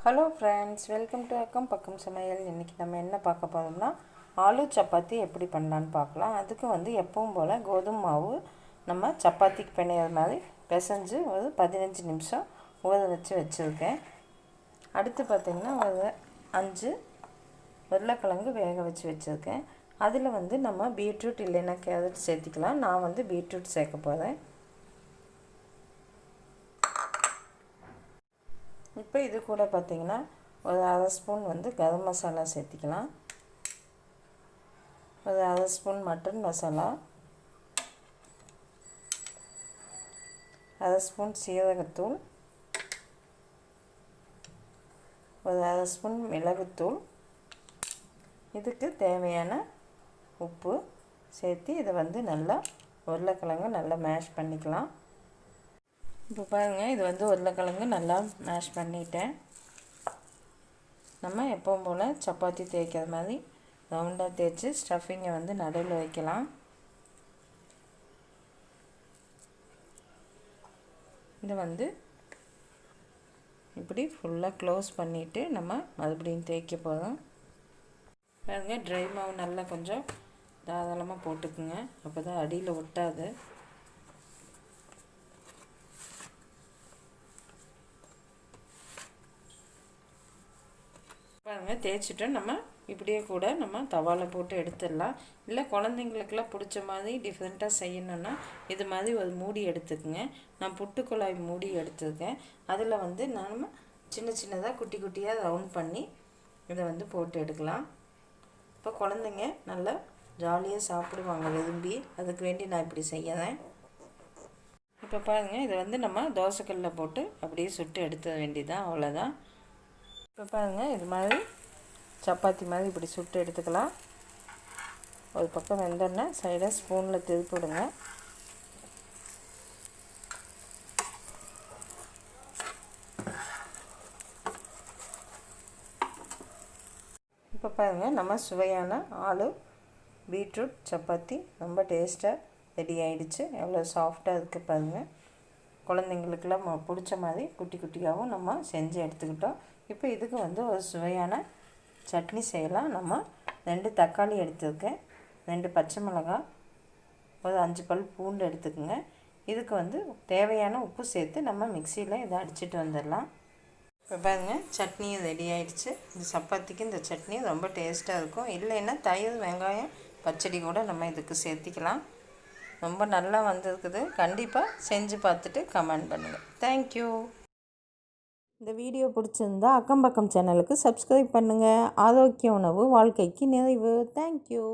Hello friends, welcome to அக்கம் பக்கம் சமையல். இன்றைக்கி நம்ம என்ன பார்க்க போகிறோம்னா ஆலு சப்பாத்தி எப்படி பண்ணலான்னு பார்க்கலாம். அதுக்கு எப்பவும் போல் கோதுமை மாவு நம்ம சப்பாத்திக்கு பிணையிற மாதிரி பிசைஞ்சு ஒரு 15 நிமிஷம் ஊற வச்சுருக்கேன். அடுத்து பார்த்திங்கன்னா ஒரு 5 உருளைக்கிழங்கு வேக வச்சுருக்கேன். அதில் நம்ம பீட்ரூட் இல்லைன்னா கேரட் சேர்த்திக்கலாம். நான் பீட்ரூட் சேர்க்க போகிறேன். இப்போ இது கூட பார்த்திங்கன்னா ஒரு அரை ஸ்பூன் கரம் மசாலா சேர்த்திக்கலாம். ஒரு அரை ஸ்பூன் மட்டன் மசாலா, அரை ஸ்பூன் சீரகத்தூள், ஒரு அரை ஸ்பூன் மிளகுத்தூள், இதுக்கு தேவையான உப்பு சேர்த்து இதை நல்லா உருளைக்கிழங்கு நல்லா மேஷ் பண்ணிக்கலாம். இப்போ பாருங்கள், இது உருளைக்கிழங்கு நல்லா மேஷ் பண்ணிட்டேன். நம்ம எப்பவும் போல் சப்பாத்தி தேய்க்கிற மாதிரி ரவுண்டாக தேய்ச்சி ஸ்டஃபிங்கை நடுவில் வைக்கலாம். இதை இப்படி ஃபுல்லாக க்ளோஸ் பண்ணிவிட்டு நம்ம மறுபடியும் தேய்க்க போகிறோம். பாருங்கள், ட்ரை மாவு நல்லா கொஞ்சம் தாராளமாக போட்டுக்குங்க, அப்போ தான் அடியில் ஒட்டாது. பாருங்கள், தேய்ச்சிட்டு நம்ம இப்படியே கூட நம்ம தவாவில் போட்டு எடுத்துடலாம். இல்லை குழந்தைங்களுக்கெல்லாம் பிடிச்ச மாதிரி டிஃப்ரெண்ட்டாக செய்யணுன்னா இது மாதிரி ஒரு மூடி எடுத்துக்கோங்க. நான் புட்டுக்குழாய் மூடி எடுத்துருக்கேன். அதில் நம்ம சின்ன சின்னதாக குட்டி குட்டியாக ரவுண்ட் பண்ணி இதை போட்டு எடுக்கலாம். இப்போ குழந்தைங்க நல்லா ஜாலியாக சாப்பிடுவாங்க விரும்பி. அதுக்கு வேண்டி நான் இப்படி செய்யறேன். இப்போ பாருங்கள், இதை நம்ம தோசைக்கல்லில் போட்டு அப்படியே சுட்டு எடுத்துட வேண்டியதான், அவ்வளோதான். இப்போ பாருங்கள், இது மாதிரி சப்பாத்தி மாதிரி இப்படி சுட்டு எடுத்துக்கலாம். ஒரு பக்கம் வெந்தோடனே சைடாக ஸ்பூனில் திருப்பிடுங்க. இப்போ பாருங்கள், நம்ம சுவையான ஆலு பீட்ரூட் சப்பாத்தி ரொம்ப டேஸ்ட்டாக ரெடி ஆகிடுச்சு. எவ்வளோ சாஃப்டாக இருக்குது பாருங்கள். குழந்தைங்களுக்கெல்லாம் பிடிச்ச மாதிரி குட்டி குட்டியாகவும் நம்ம செஞ்சு எடுத்துக்கிட்டோம். இப்போ இதுக்கு ஒரு சுவையான சட்னி செய்யலாம். நம்ம 2 தக்காளி எடுத்துருக்கேன், 2 பச்சை மிளகாய், ஒரு 5 பல் பூண்டு எடுத்துக்கோங்க. இதுக்கு தேவையான உப்பு சேர்த்து நம்ம மிக்சியில் இதை அடிச்சுட்டு வந்துடலாம். இப்போ பாருங்கள், சட்னியும் ரெடி ஆகிடுச்சு. இந்த சப்பாத்திக்கு இந்த சட்னி ரொம்ப டேஸ்ட்டாக இருக்கும். இல்லைன்னா தயிர் வெங்காயம் பச்சடி கூட நம்ம இதுக்கு சேர்த்திக்கலாம். ரொம்ப நல்லா வந்திருக்குது. கண்டிப்பாக செஞ்சு பார்த்துட்டு கமெண்ட் பண்ணுங்கள். தேங்க்யூ. இந்த வீடியோ பிடிச்சிருந்தா அக்கம் பக்கம் சேனலுக்கு சப்ஸ்கிரைப் பண்ணுங்கள். ஆரோக்கிய உணவு வாழ்க்கைக்கு நிறைவு. தேங்க்யூ.